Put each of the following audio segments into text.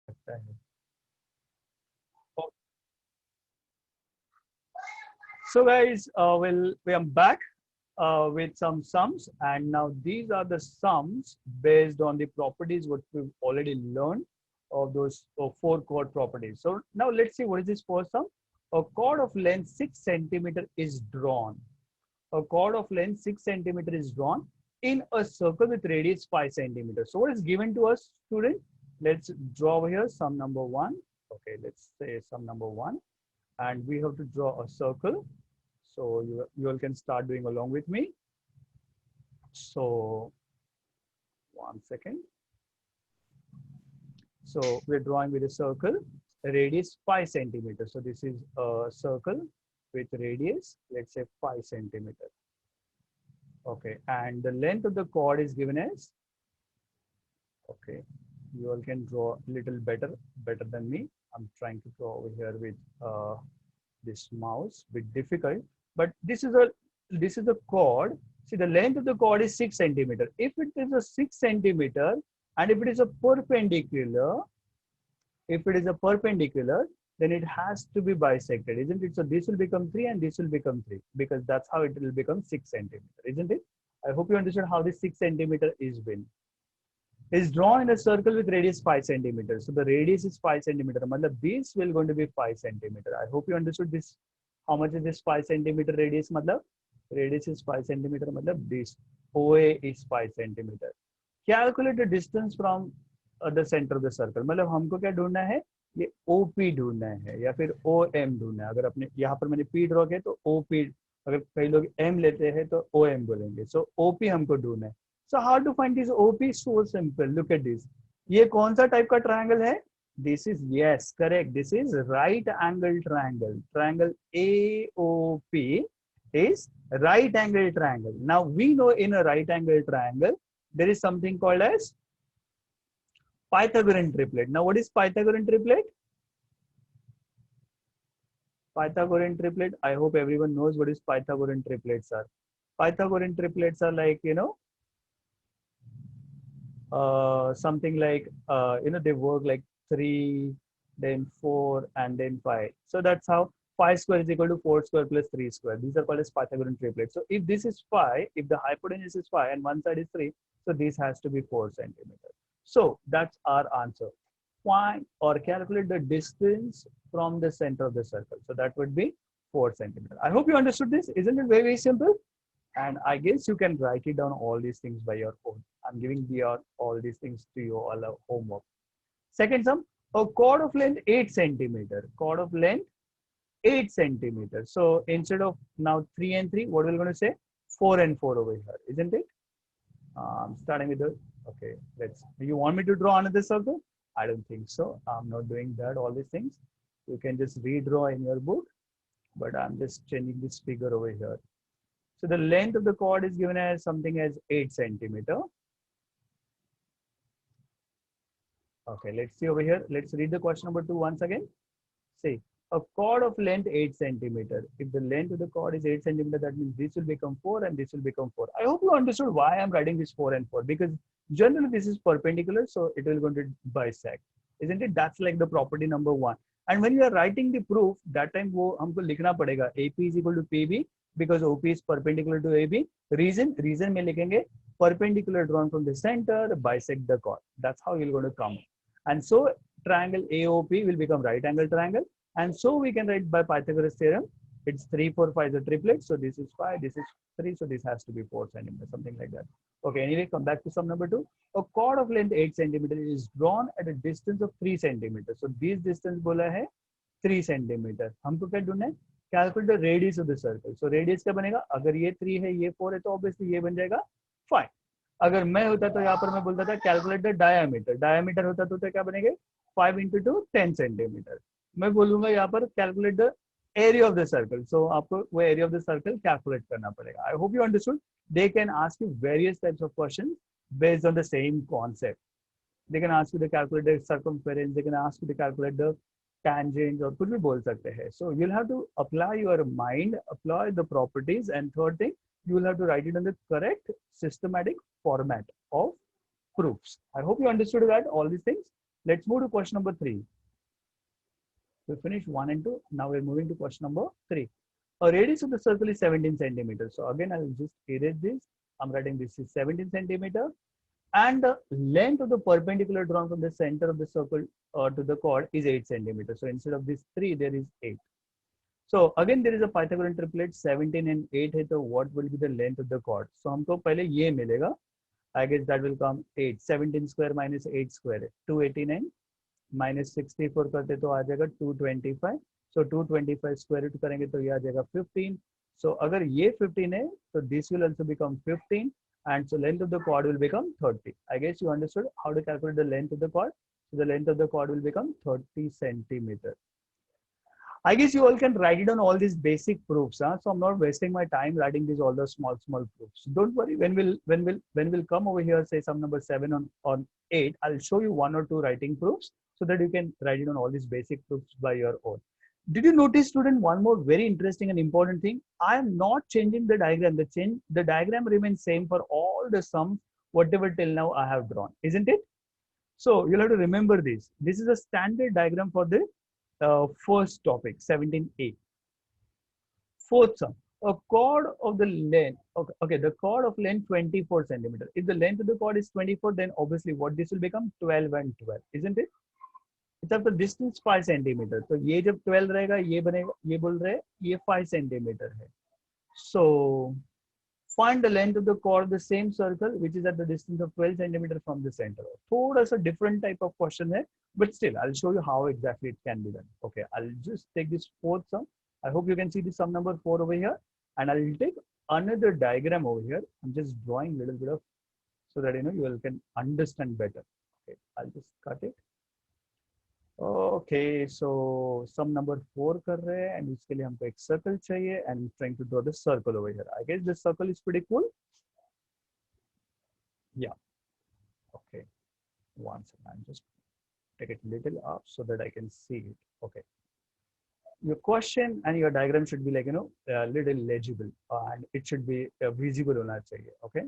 लगता है। So guys, we are back with some sums, and now these are the sums based on the properties what we've already learned of those four chord properties. So now let's see what is this first sum. A chord of length 6 centimeter is drawn. A chord of length 6 centimeter is drawn in a circle with radius 5 centimeters. So what is given to us, student? Let's draw over here sum number one. Okay, let's say sum number one, and we have to draw a circle. So you all can start doing along with me. So 1 second. So we're drawing with a circle, radius 5 centimeters. So this is a circle with radius, let's say 5 centimeters. Okay, and the length of the chord is given as, okay, you all can draw a little better than me. I'm trying to draw over here with this mouse, bit difficult, but this is a chord. See, the length of the chord is 6 centimeter. If it is a 6 centimeter, and if it is a perpendicular, then it has to be bisected, isn't it? So this will become 3 and this will become 3, because that's how it will become 6 centimeter, isn't it? I hope you understood how this 6 centimeter is drawn in a circle with radius 5 centimeters. So the radius is 5 centimeter. Matlab this will going to be 5 centimeter. I hope you understood this. How much is this 5 centimeter radius? Matlab radius is 5 centimeter. Matlab this OA is 5 centimeter. Calculate the distance from the center of the circle. मतलब हमको क्या ढूंढना है? ये OP ढूंढना है या फिर OM ढूंढना है. अगर अपने यहाँ पर मैंने P ड्रॉ किया तो OP, अगर कई लोग M लेते हैं तो OM बोलेंगे. So OP हमको ढूंढना है. So how to find this OP? So simple. Look at this. ये कौन सा टाइप का ट्रायंगल है? This is, yes, correct. This is right angle triangle. Triangle AOP is right angle triangle. Now we know in a right angle triangle there is something called as Pythagorean triplet. Now what is Pythagorean triplet? Pythagorean triplet. I hope everyone knows what is Pythagorean triplets are. Pythagorean triplets are like, something like, they work like 3, then 4, and then 5. So that's how 5 square is equal to 4 square plus 3 square. These are called as Pythagorean triplets. So if this is 5, if the hypotenuse is 5 and one side is 3, so this has to be 4 centimeters. So that's our answer. Find or calculate the distance from the center of the circle. So that would be 4 centimeters. I hope you understood this. Isn't it very, very simple? And I guess you can write it down all these things by your own. I'm giving all these things to you all our homework. Second sum, a chord of length 8 centimeter. Chord of length 8 centimeters. So instead of now 3 and 3, what are we going to say? 4 and 4 over here, isn't it? Starting with the, okay, you want me to draw another circle? I don't think so. I'm not doing that, all these things. You can just redraw in your book, but I'm just changing this figure over here. So the length of the chord is given as something as 8 centimeter. Okay, let's see over here. Let's read the question number 2 once again. See, a chord of length 8 centimeter. If the length of the chord is 8 centimeter, that means this will become 4 and this will become 4. I hope you understood why I'm writing this 4 and 4, because generally this is perpendicular, so it will going to bisect, isn't it? That's like the property number 1. And when you are writing the proof, that time वो हमको लिखना पड़ेगा AP is equal to PB because OP is perpendicular to AB. Reason में लिखेंगे perpendicular drawn from the center, bisect the chord. That's how you're going to come. And so triangle AOP will become right angle triangle. And so we can write by Pythagoras theorem, it's 3, 4, 5 is a triplet. So this is 5, this is 3. So this has to be 4 centimeters, something like that. Okay, anyway, come back to sum number 2. A chord of length 8 centimeter is drawn at a distance of 3 centimeters. So this distance बोला है 3 centimeter. हमको क्या ढूंढना है? Calculate the radius of the circle. So radius क्या बनेगा? अगर ये 3 है, ये 4 है, तो obviously ये बन जाएगा 5. अगर मैं होता तो यहाँ पर मैं बोलता था calculate the diameter. Diameter होता तो क्या बनेगा? 5 into 2, 10 centimeter. मैं बोलूंगा यहाँ पर calculate the area of the circle. So आपको वो area of the circle calculate करना पड़ेगा. I hope you understood. They can ask you various types of questions based on the same concept. They can ask you to calculate the circumference. They can ask you to calculate the tangents और कुछ भी बोल सकते हैं. So you'll have to apply your mind, apply the properties, and third thing, you will have to write it in the correct systematic format of proofs. I hope you understood that all these things. Let's move to question number 3. We finished 1 and 2. Now we're moving to question number 3. A radius of the circle is 17 centimeters. So again, I'll just erase this. I'm writing this is 17 centimeter. And the length of the perpendicular drawn from the center of the circle to the chord is 8 centimeters. So instead of this 3, there is 8. So again, there is a Pythagorean triplet 17 and 8 है, तो what will be the length of the chord? So हमको पहले ये मिलेगा. I guess that will come 8. 17 square minus 8 square है 289 minus 64 करते तो आ जाएगा 225. So 225 square root करेंगे तो ये आ जाएगा 15. So अगर ये 15 है तो this will also become 15 and so length of the chord will become 30. I guess you understood how to calculate the length of the chord. So the length of the chord will become 30 centimeter. I guess you all can write it on all these basic proofs, huh? So I'm not wasting my time writing these all the small proofs. Don't worry. When we'll come over here, say sum number 7 on 8, I'll show you 1 or 2 writing proofs so that you can write it on all these basic proofs by your own. Did you notice, student, one more very interesting and important thing? I am not changing the diagram. The diagram remains same for all the sums, whatever till now I have drawn, isn't it? So you'll have to remember this. This is a standard diagram for the first topic, 17a. Fourth sum, a chord of the length, okay, the chord of length 24 centimeter. If the length of the chord is 24, then obviously what this will become 12 and 12, isn't it? It's of the distance 5 centimeter. So ये जब 12 रहेगा, ये बनेगा, ये बोल रहे, ये 5 centimeter है. So find the length of the chord of the same circle, which is at the distance of 12 centimeter from the center. थोड़ा सा different type of question है, but still I'll show you how exactly it can be done. Okay, I'll just take this fourth sum. I hope you can see the sum number 4 over here, and I'll take another diagram over here. I'm just drawing a little bit of so that you all can understand better. Okay, I'll just cut it. Okay, so sum number 4 कर रहे हैं and इसके लिए हमको एक circle चाहिए and trying to draw the circle over here. I guess this circle is pretty cool. Yeah. Okay. One second. I'm just take it a little up so that I can see it. Okay. Your question and your diagram should be like a little legible and it should be visible होना चाहिए. Okay.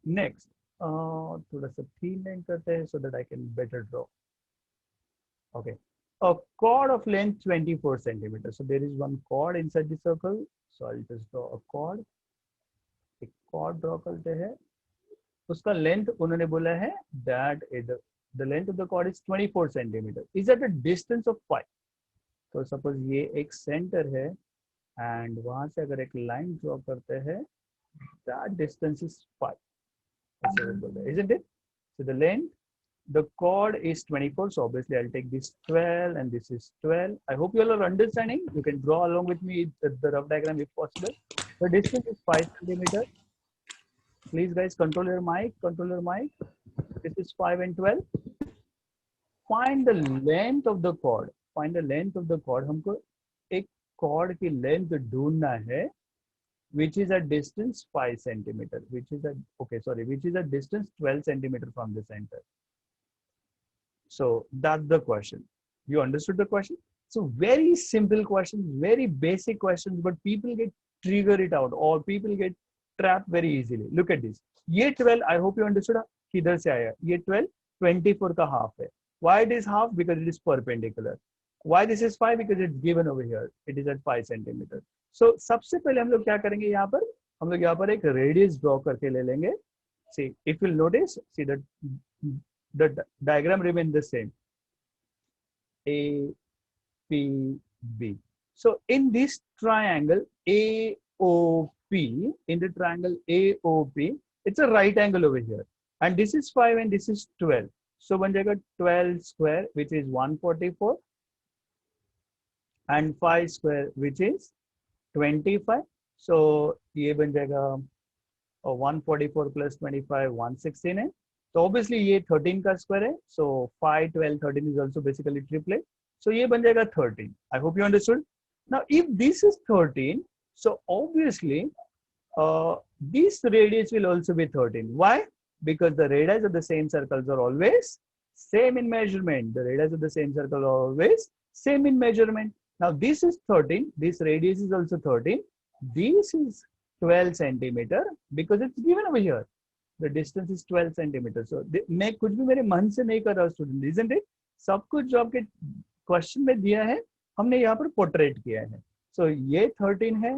Next. थोड़ा सा thin line करते हैं so that I can better draw. Okay, a chord of length 24 centimeters. So there is one chord inside the circle. So I'll just draw a chord. एक chord draw करते हैं. उसका length उन्होंने बोला है that the length of the chord is 24 centimeters. Is at a distance of 5. तो suppose ये एक center है and वहाँ से अगर एक line draw करते हैं, that distance is 5. Isn't it? So the length, the chord is 24. So obviously I'll take this 12 and this is 12. I hope you all are understanding. You can draw along with me the rough diagram if possible. The distance is 5 centimeters. Please guys, control your mic. This is 5 and 12. Find the length of the chord. Find the length of the chord. हमको एक chord की length ढूंढना है, which is a distance 5 centimeter, which is a distance 12 centimeter from the center. So that's the question. You understood the question? So very simple questions, very basic questions, but people get trigger it out or people get trapped very easily. Look at this. ये 12, I hope you understood किधर से आया. ये 12, 24 का half है. Why it is half? Because it is perpendicular. Why this is 5? Because it's given over here. It is at 5 centimeter. So सबसे पहले हम लोग क्या करेंगे यहाँ पर? हम लोग यहाँ पर एक radius draw करके ले लेंगे. See, if you'll notice, see that the diagram remains the same. A, P, B. So in this triangle AOP, in the triangle AOP, it's a right angle over here. And this is 5 and this is 12. So बन जाएगा 12 square, which is 144. And 5 square, which is 25. So ये बन जाएगा 144 plus 25, 116 है. So obviously ये 13 का square है. So 5, 12, 13 is also basically triplet. So ये बन जाएगा 13. I hope you understood. Now if this is 13, so obviously this radius will also be 13. Why? Because the radius of the same circles are always same in measurement. The radius of the same circle are always same in measurement. Now this is 13. This radius is also 13. This is 12 centimeter because it's given over here. the distance is 12 centimeter. So मैं कुछ भी मेरे मन से नहीं कर रहा student, isn't it? सब कुछ जो आपके क्वेश्चन में दिया है हमने यहाँ पर पोर्ट्रेट किया है. So ये 13 है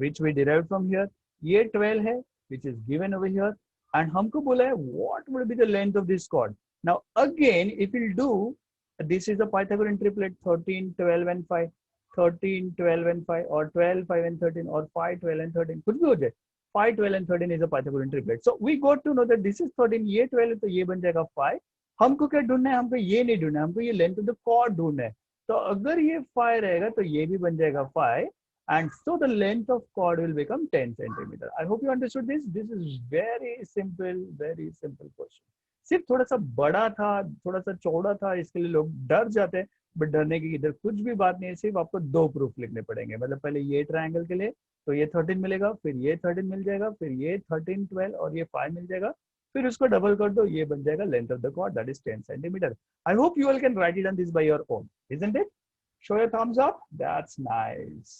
which we derived from here, ये 12 है which is given over here, and हमको बोला है what would be the length of this chord. Now again if you do, this is a Pythagorean triplet, 13, 12 and 5, 13, 12 and 5, or 12, 5 and 13, or 5, 12 and 13, कुछ भी हो जाए. 5, 12 and 13 is a Pythagorean triplet. So we got to know that this is 13, ये 12 है तो ये बन जाएगा 5. हमको क्या ढूंढना है, हमको ये नहीं ढूंढना है, हमको ये लेंथ ऑफ द कॉर्ड ढूंढना है. तो अगर ये 5 रहेगा तो ये भी बन जाएगा 5, and so the length of chord will become 10 centimeter. I hope you understood this. This is very simple question. सिर्फ थोड़ा सा बड़ा था, थोड़ा सा चौड़ा था, इसके लिए लोग डर जाते हैं, बट डरने की इधर कुछ भी बात नहीं है. सिर्फ आपको 2 प्रूफ लिखने पड़ेंगे. मतलब पहले ये ट्रायंगल के लिए तो ये 13 मिलेगा, फिर ये 13 मिल जाएगा, फिर ये 13, 12 और ये 5 मिल जाएगा, फिर उसको डबल कर दो, ये बन जाएगा length of the cord, that is 10 centimetre. I hope you all can write it on this by your own, isn't it? Show your thumbs up. That's nice.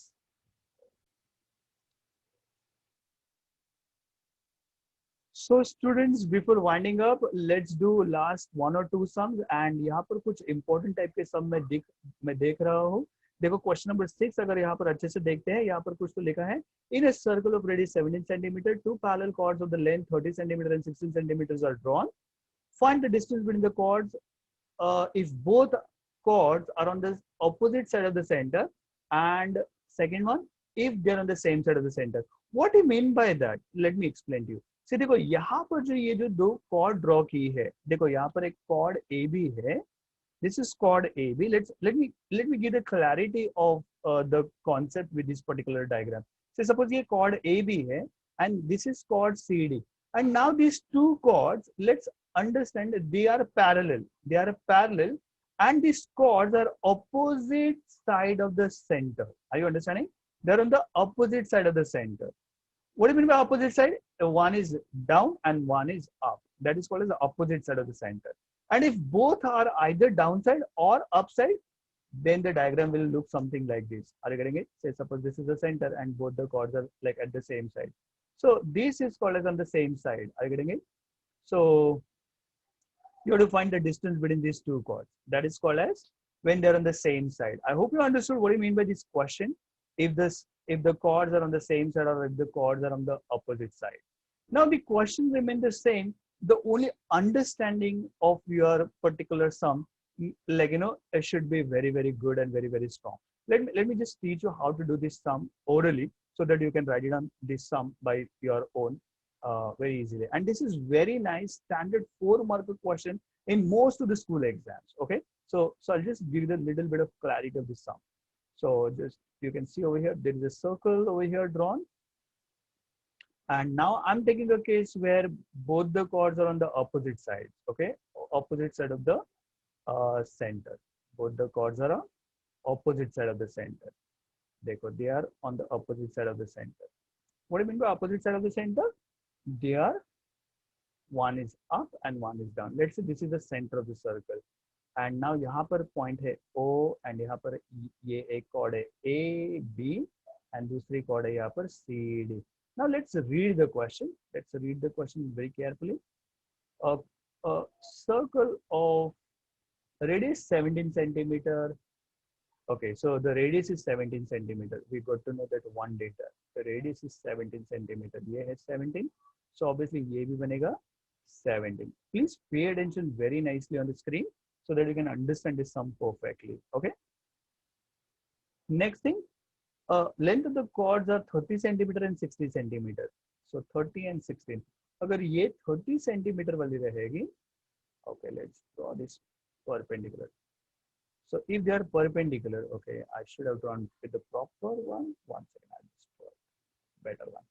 So students, before winding up, let's do last 1 or 2 sums. And यहाँ पर कुछ important type के sum मैं देख रहा हूँ. देखो question number 6 अगर यहाँ पर अच्छे से देखते हैं, यहाँ पर कुछ तो लिखा है. In a circle of radius 17 centimeter, 2 parallel chords of the length 30 centimeter and 16 centimeters are drawn. Find the distance between the chords if both chords are on the opposite side of the center, and second one, if they're on the same side of the center. What do you mean by that? Let me explain to you. See, देखो यहाँ पर जो ये जो 2 chord draw की है, देखो यहाँ पर एक chord AB है. This is chord AB. Let me give the clarity of the concept with this particular diagram. So suppose ये chord AB है and this is chord CD, and now these 2 chords, let's understand that they are parallel. They are parallel, and these chords are opposite side of the center. Are you understanding? They're on the opposite side of the center. What do you mean by opposite side? One is down and one is up. That is called as the opposite side of the center. And if both are either downside or upside, then the diagram will look something like this. Are you getting it? Say suppose this is the center and both the chords are like at the same side. So this is called as on the same side. Are you getting it? So you have to find the distance between these 2 chords. That is called as when they're on the same side. I hope you understood what I mean by this question. If the chords are on the same side or if the chords are on the opposite side. Now the question remains the same. The only understanding of your particular sum, like it should be very good and very strong. Let me just teach you how to do this sum orally so that you can write it on this sum by your own very easily. And this is very nice standard 4-mark question in most of the school exams. Okay, so I'll just give you a little bit of clarity of this sum. So just you can see over here there is a circle over here drawn, and now I'm taking a case where both the chords are on the opposite side. Okay, opposite side of the center. Both the chords are on opposite side of the center. They are on the opposite side of the center. What do you mean by opposite side of the center? They are, one is up and one is down. Let's say this is the center of the circle, and now यहाँ पर point है O, and यहाँ पर ये एक chord है A, B, and दूसरी chord है यहाँ पर C, D. Now let's read the question. Let's read the question very carefully. A circle of radius 17 centimeter. Okay, so the radius is 17 centimeter. We got to know that one data. The radius is 17 centimeter. ये है 17. So obviously ये भी बनेगा 17. Please pay attention very nicely on the screen so that you can understand this sum perfectly. Okay. Next thing, length of the chords are 30 centimeter and 60 centimeter. So 30 and 16. अगर ये 30 centimeter वाली रहेगी, okay, let's draw this perpendicular. So if they are perpendicular, okay, I should have drawn with the proper one. One second, I'll just draw a better one.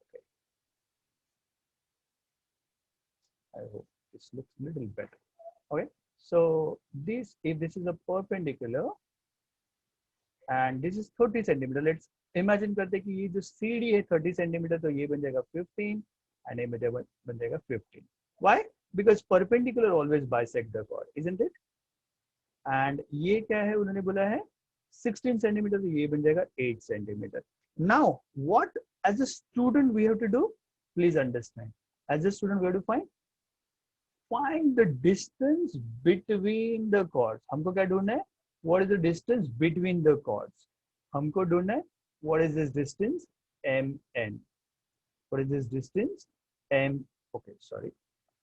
Okay. I hope this looks a little better. Okay. So this, if this is a perpendicular and this is 30 centimeter, let's imagine करते हैं कि ये जो CD है 30 centimeter, तो ये बन जाएगा 15 and ये बन जाएगा 15. Why? Because perpendicular always bisect the chord, isn't it? And ये क्या है, उन्होंने बोला है 16 centimeter, तो ये बन जाएगा 8 centimeter. Now what as a student we have to do? Please understand. As a student, we have to find the distance between the chords. हमको क्या ढूंढना है? What is the distance between the chords? हमको ढूंढना है what is this distance? MN. What is this distance? M. Okay, sorry.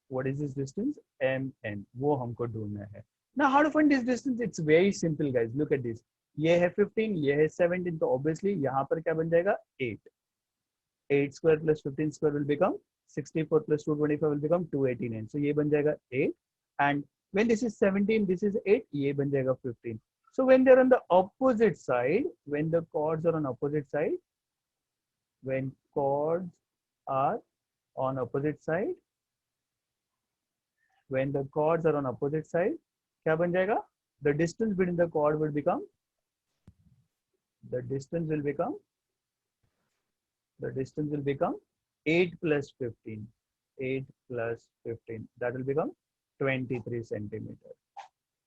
What is this distance? MN. वो हमको ढूंढना है. Now, how to find this distance? It's very simple, guys. Look at this. ये है 15, ये है 17. तो obviously यहाँ पर क्या बन जाएगा? 8. 8 square plus 15 square will become 64 plus 225 will become 289. So ये बन जाएगा 8. And when this is 17, this is 8. ये बन जाएगा 15. So when they're on the opposite side, when the chords are on opposite side, when chords are on opposite side, when the chords are on opposite side, क्या बन जाएगा? The distance between the chord will become, the distance will become 8 plus 15. 8 plus 15. That will become 23 centimeter.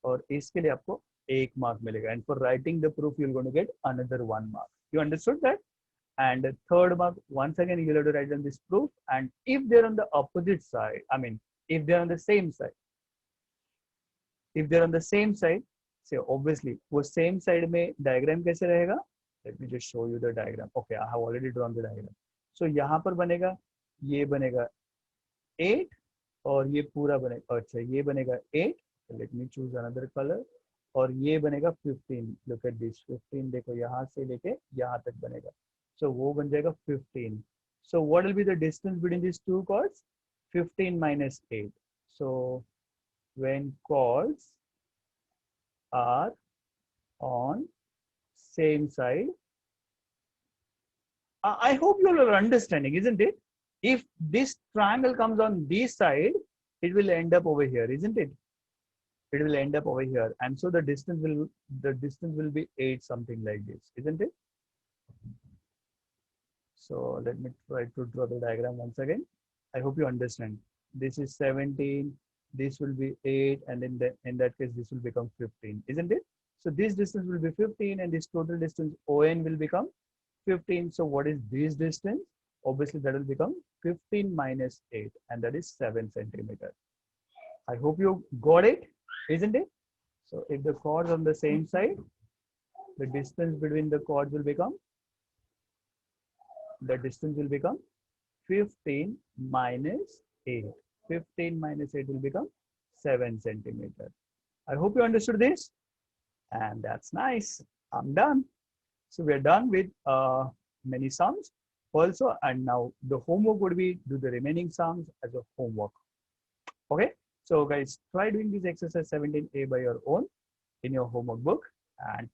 और इसके लिए आपको 1 mark मिलेगा. And for writing the proof, you're going to get another 1 mark. You understood that? And the third mark, once again, you'll have to write down this proof. And if they're on the opposite side, I mean, if they're on the same side, say obviously, वो same side में diagram कैसे रहेगा? Let me just show you the diagram. Okay, I have already drawn the diagram. So यहाँ पर बनेगा, ये बनेगा 8 और ये पूरा बनेगा, अच्छा ये बनेगा 8. So let me choose another color. और ये बनेगा 15. Look at this 15. देखो यहाँ से लेके यहाँ तक बनेगा. So वो बन जाएगा 15. So what will be the distance between these two chords? 15 minus 8. So when chords are on same side, I hope you all are understanding, isn't it? If this triangle comes on this side, it will end up over here, isn't it? It will end up over here, and so the distance will be 8, something like this, isn't it? So let me try to draw the diagram once again. I hope you understand. This is 17, this will be 8, and in that case this will become 15, isn't it? So this distance will be 15, and this total distance ON will become 15. So what is this distance? Obviously that will become 15 minus 8, and that is 7 centimeter. I hope you got it, isn't it? So if the chords on the same side, the distance between the chords will become, 15 minus 8. 15 minus 8 will become 7 centimeter. I hope you understood this, and that's nice. I'm done. So we're done with many sums also, and now the homework would be do the remaining sums as a homework. Okay, so guys, try doing this exercise 17A by your own in your homework book, and